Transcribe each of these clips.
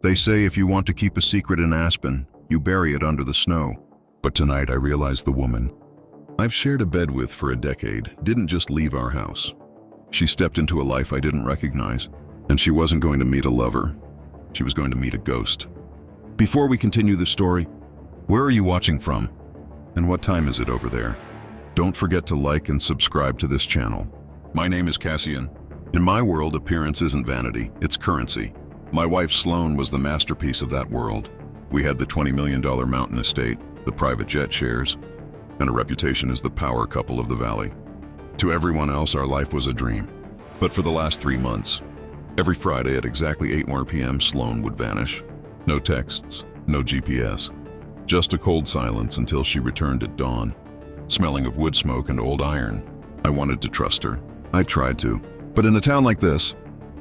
They say if you want to keep a secret in Aspen, you bury it under the snow. But tonight I realized the woman I've shared a bed with for a decade didn't just leave our house. She stepped into a life I didn't recognize, and she wasn't going to meet a lover. She was going to meet a ghost. Before we continue the story, where are you watching from? And what time is it over there? Don't forget to like and subscribe to this channel. My name is Cassian. In my world, appearance isn't vanity, it's currency. My wife Sloane was the masterpiece of that world. We had the $20 million mountain estate, the private jet shares, and a reputation as the power couple of the valley. To everyone else, our life was a dream. But for the last 3 months, every Friday at exactly 8 p.m., Sloane would vanish. No texts, no GPS, just a cold silence until she returned at dawn, smelling of wood smoke and old iron. I wanted to trust her. I tried to. But in a town like this,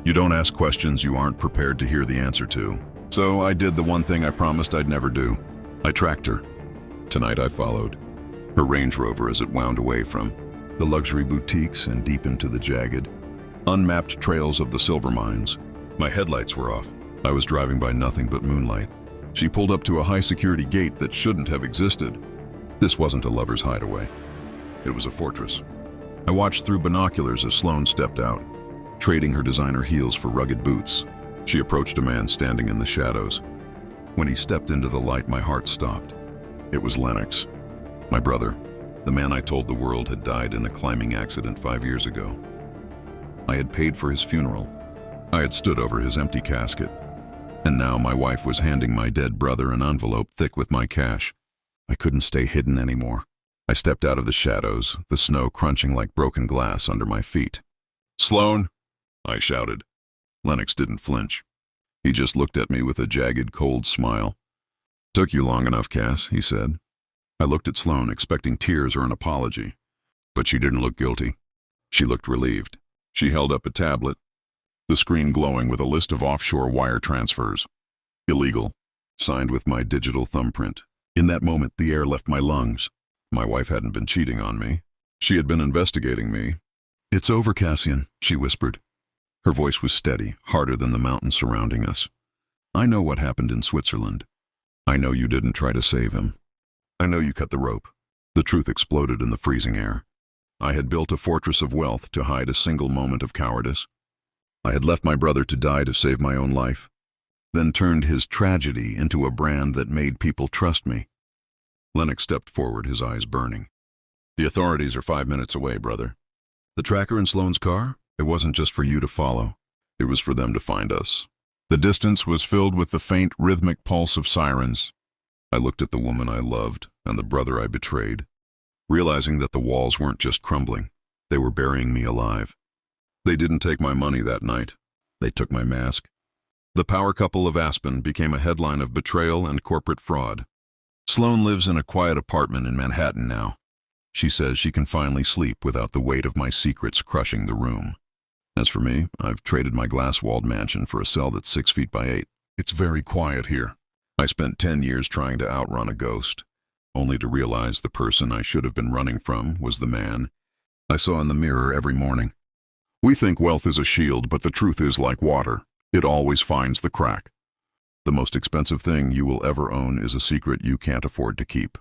you don't ask questions you aren't prepared to hear the answer to. So I did the one thing I promised I'd never do. I tracked her. Tonight I followed her Range Rover as it wound away from the luxury boutiques and deep into the jagged, unmapped trails of the silver mines. My headlights were off. I was driving by nothing but moonlight. She pulled up to a high-security gate that shouldn't have existed. This wasn't a lover's hideaway. It was a fortress. I watched through binoculars as Sloane stepped out, trading her designer heels for rugged boots. She approached a man standing in the shadows. When he stepped into the light, my heart stopped. It was Lennox, my brother, the man I told the world had died in a climbing accident 5 years ago. I had paid for his funeral. I had stood over his empty casket. And now my wife was handing my dead brother an envelope thick with my cash. I couldn't stay hidden anymore. I stepped out of the shadows, the snow crunching like broken glass under my feet. "Sloane!" I shouted. Lennox didn't flinch. He just looked at me with a jagged, cold smile. "Took you long enough, Cass," he said. I looked at Sloane, expecting tears or an apology. But she didn't look guilty. She looked relieved. She held up a tablet, the screen glowing with a list of offshore wire transfers. Illegal, signed with my digital thumbprint. In that moment, the air left my lungs. My wife hadn't been cheating on me. She had been investigating me. "It's over, Cassian," she whispered. Her voice was steady, harder than the mountains surrounding us. "I know what happened in Switzerland. I know you didn't try to save him. I know you cut the rope." The truth exploded in the freezing air. I had built a fortress of wealth to hide a single moment of cowardice. I had left my brother to die to save my own life, then turned his tragedy into a brand that made people trust me. Lennox stepped forward, his eyes burning. "The authorities are 5 minutes away, brother. The tracker in Sloane's car? It wasn't just for you to follow. It was for them to find us." The distance was filled with the faint, rhythmic pulse of sirens. I looked at the woman I loved and the brother I betrayed, realizing that the walls weren't just crumbling. They were burying me alive. They didn't take my money that night. They took my mask. The power couple of Aspen became a headline of betrayal and corporate fraud. Sloane lives in a quiet apartment in Manhattan now. She says she can finally sleep without the weight of my secrets crushing the room. As for me, I've traded my glass-walled mansion for a cell that's 6 feet by 8. It's very quiet here. I spent 10 years trying to outrun a ghost, only to realize the person I should have been running from was the man I saw in the mirror every morning. We think wealth is a shield, but the truth is like water. It always finds the crack. The most expensive thing you will ever own is a secret you can't afford to keep.